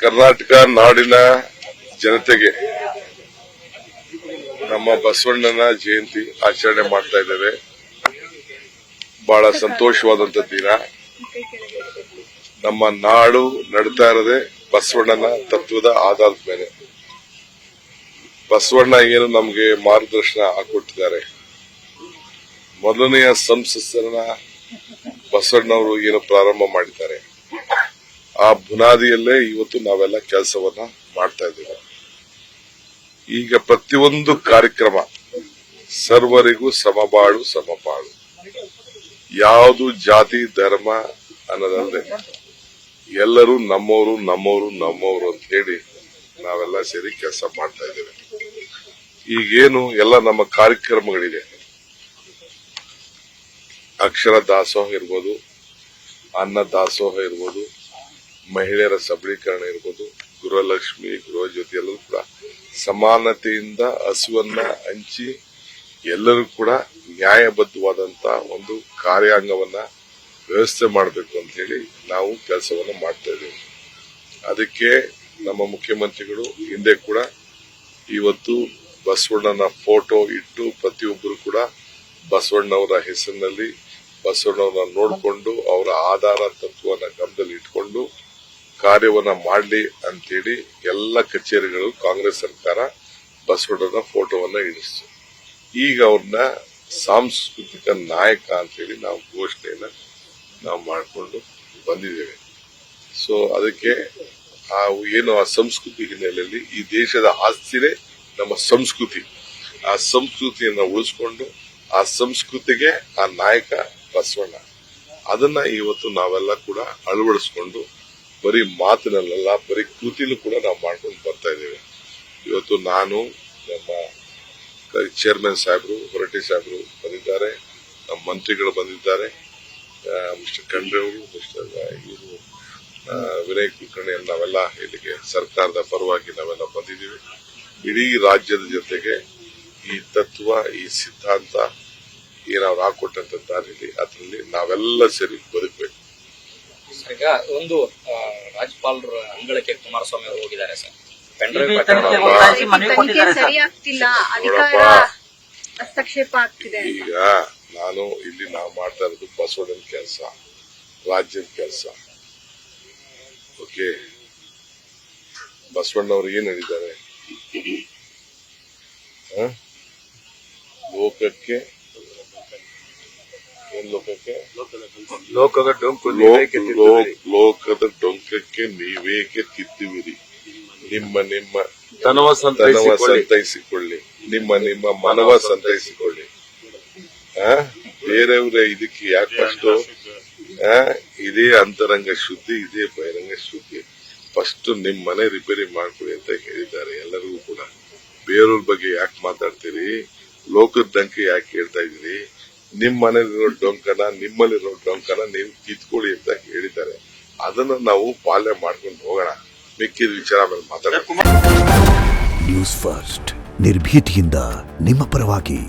ಕರ್ನಾಟಕ ನಾಡಿನ ಜನತೆಗೆ ನಮ್ಮ ಬಸವಣ್ಣನ ಜಯಂತಿ ಆಚರಣೆ ಮಾಡ್ತಾ ಇದ್ದೇವೆ. ಬಹಳ ಸಂತೋಷವಾದಂತ ದಿನ. ನಮ್ಮ ನಾಡು ನಡ್ತಾ ಇರೋದೇ ಬಸವಣ್ಣನ ತತ್ವದ ಆಧಾರದ ಮೇಲೆ. ಬಸವಣ್ಣ ಏನು ನಮಗೆ ಮಾರ್ಗದರ್ಶನ ಹಾಕೊಟ್ಟಿದ್ದಾರೆ. ಮೊದಲನೆಯ ಸಂಸತ್ತನ್ನ ಬಸವಣ್ಣವರು ಏನು ಪ್ರಾರಂಭ ಮಾಡಿದ್ದಾರೆ, ಆ ಬುನಾದಿಯಲ್ಲೇ ಇವತ್ತು ನಾವೆಲ್ಲ ಕೆಲಸವನ್ನ ಮಾಡ್ತಾ ಇದ್ದೇವೆ. ಈಗ ಪ್ರತಿಯೊಂದು ಕಾರ್ಯಕ್ರಮ ಸರ್ವರಿಗೂ ಸಮಬಾಳು ಸಮಪಾಳು, ಯಾವುದು ಜಾತಿ ಧರ್ಮ ಅನ್ನೋದಲ್ಲದೆ ಎಲ್ಲರೂ ನಮ್ಮವರು ನಮ್ಮವರು ನಮ್ಮವರು ಅಂತ ಹೇಳಿ ನಾವೆಲ್ಲ ಸೇರಿ ಕೆಲಸ ಮಾಡ್ತಾ ಇದ್ದೇವೆ. ಈಗೇನು ಎಲ್ಲ ನಮ್ಮ ಕಾರ್ಯಕ್ರಮಗಳಿದೆ, ಅಕ್ಷರ ದಾಸೋಹ ಇರ್ಬೋದು, ಅನ್ನ ದಾಸೋಹ ಇರ್ಬೋದು, ಮಹಿಳೆಯರ ಸಬಲೀಕರಣ ಇರ್ಬೋದು, ಗೃಹಲಕ್ಷ್ಮಿ ಗೃಹಜ್ಯೋತಿ ಎಲ್ಲರೂ ಕೂಡ ಸಮಾನತೆಯಿಂದ ಹಸುವನ್ನ ಹಂಚಿ ಎಲ್ಲರೂ ಕೂಡ ನ್ಯಾಯಬದ್ಧವಾದಂತ ಒಂದು ಕಾರ್ಯಾಂಗವನ್ನ ವ್ಯವಸ್ಥೆ ಮಾಡಬೇಕು ಅಂತ ಹೇಳಿ ನಾವು ಕೆಲಸವನ್ನ ಮಾಡ್ತಾ ಇದ್ದೇವೆ. ಅದಕ್ಕೆ ನಮ್ಮ ಮುಖ್ಯಮಂತ್ರಿಗಳು ಹಿಂದೆ ಕೂಡ ಇವತ್ತು ಬಸವಣ್ಣನ ಫೋಟೋ ಇಟ್ಟು ಪ್ರತಿಯೊಬ್ಬರು ಕೂಡ ಬಸವಣ್ಣವರ ಹೆಸರಿನಲ್ಲಿ ಬಸವಣ್ಣವರನ್ನ ನೋಡಿಕೊಂಡು ಅವರ ಆಧಾರ ತತ್ವವನ್ನ ಗಮನದಲ್ಲಿ ಇಟ್ಕೊಂಡು ಕಾರ್ಯವನ್ನ ಮಾಡಲಿ ಅಂತೇಳಿ ಎಲ್ಲ ಕಚೇರಿಗಳು ಕಾಂಗ್ರೆಸ್ ಸರ್ಕಾರ ಬಸವಣ್ಣನ ಫೋಟೋವನ್ನ ಇಳಿಸ್ತು. ಈಗ ಅವ್ರನ್ನ ಸಾಂಸ್ಕೃತಿಕ ನಾಯಕ ಅಂತೇಳಿ ನಾವು ಘೋಷಣೆಯನ್ನ ನಾವು ಮಾಡಿಕೊಂಡು ಬಂದಿದ್ದೇವೆ. ಸೊ ಅದಕ್ಕೆ ಏನು ಆ ಸಂಸ್ಕೃತಿ ಹಿನ್ನೆಲೆಯಲ್ಲಿ ಈ ದೇಶದ ಆಸ್ತಿನೇ ನಮ್ಮ ಸಂಸ್ಕೃತಿ. ಆ ಸಂಸ್ಕೃತಿಯನ್ನ ಉಳಿಸ್ಕೊಂಡು ಆ ಸಂಸ್ಕೃತಿಗೆ ಆ ನಾಯಕ ಬಸವಣ್ಣ, ಅದನ್ನ ಇವತ್ತು ನಾವೆಲ್ಲ ಕೂಡ ಅಳವಡಿಸ್ಕೊಂಡು ಬರೀ ಮಾತಿನಲ್ಲ ಬರೀ ಕೃತಿನೂ ಕೂಡ ನಾವು ಮಾಡ್ಕೊಂಡು ಬರ್ತಾ ಇದ್ದೇವೆ. ಇವತ್ತು ನಾನು, ನಮ್ಮ ಚೇರ್ಮನ್ ಸಾಹೇಬರು, ಹೊರಟ್ಟಿ ಸಾಹೇಬರು ಬಂದಿದ್ದಾರೆ, ನಮ್ಮ ಮಂತ್ರಿಗಳು ಬಂದಿದ್ದಾರೆ, ಮಿಸ್ಟರ್ ಖಂಡ್ರೆ ಅವರು, ಮಿಸ್ಟರ್ ವಿನಯ್ ಕುಲಕರ್ಣಿ, ನಾವೆಲ್ಲ ಇಲ್ಲಿಗೆ ಸರ್ಕಾರದ ಪರವಾಗಿ ನಾವೆಲ್ಲ ಬಂದಿದ್ದೀವಿ. ಇಡೀ ರಾಜ್ಯದ ಜೊತೆಗೆ ಈ ತತ್ವ, ಈ ಸಿದ್ಧಾಂತ ಏನಾದ್ರು ಹಾಕೊಟ್ಟಂತ ದಾರಿಯಲ್ಲಿ ಅದರಲ್ಲಿ ನಾವೆಲ್ಲ ಸೇರಿ ಬದುಕಬೇಕು. ಈಗ ಒಂದು ರಾಜ್ಯಪಾಲರ ಅಂಗಳಕ್ಕೆ ಕುಮಾರಸ್ವಾಮಿ ಅವರು ಹೋಗಿದ್ದಾರೆ ಸರ್. ಈಗ ನಾನು ಇಲ್ಲಿ ನಾವು ಮಾಡ್ತಾ ಇರೋದು ಬಸವಣ್ಣನ ಕೆಲಸ, ರಾಜ್ಯದ ಕೆಲಸ. ಓಕೆ, ಬಸವಣ್ಣವರು ಏನ್ ಹೇಳಿದ್ದಾರೆ, ಲೋಕಕ್ಕೆ ಲೋಕದ ಡೊಂಕಕ್ಕೆ ನೀವೇಕೆ ಕಿತ್ತುವಿರಿ, ನಿಮ್ಮ ನಿಮ್ಮ ತನವ ಸಂತೈಸಿಕೊಳ್ಳಿ, ನಿಮ್ಮ ನಿಮ್ಮ ಮನವ ಸಂತೈಸಿಕೊಳ್ಳಿ. ಬೇರೆಯವರೇ ಇದಕ್ಕೆ ಯಾಕಷ್ಟು ಇದೇ ಅಂತರಂಗ ಶುದ್ಧಿ, ಇದೇ ಬಹಿರಂಗ ಶುದ್ಧಿ. ಫಸ್ಟ್ ನಿಮ್ ಮನೆ ರಿಪೇರಿ ಮಾಡ್ಕೊಳ್ಳಿ ಅಂತ ಹೇಳಿದ್ದಾರೆ ಎಲ್ಲರಿಗೂ ಕೂಡ. ಬೇರೆಯವ್ರ ಬಗ್ಗೆ ಯಾಕೆ ಮಾತಾಡ್ತೀರಿ, ಲೋಕದ ಡಂಕ ಯಾಕೆ ಹೇಳ್ತಾ ಇದೀರಿ, ನಿಮ್ ಮನೇಲಿರೋ ಡೊಂಕನ ನಿಮ್ಮಲ್ಲಿರೋ ಡೊಂಕನ ನೀವು ಕಿತ್ಕೊಳ್ಳಿ ಅಂತ ಹೇಳಿದ್ದಾರೆ. ಅದನ್ನ ನಾವು ಪಾಲನೆ ಮಾಡ್ಕೊಂಡು ಹೋಗೋಣ. ಮಿಕ್ಕಿದ ವಿಚಾರ ಮೇಲೆ ಮಾತಾಡೋಣ. ನ್ಯೂಸ್ ಫಸ್ಟ್, ನಿರ್ಭೀತಿಯಿಂದ ನಿಮ್ಮ ಪರವಾಗಿ.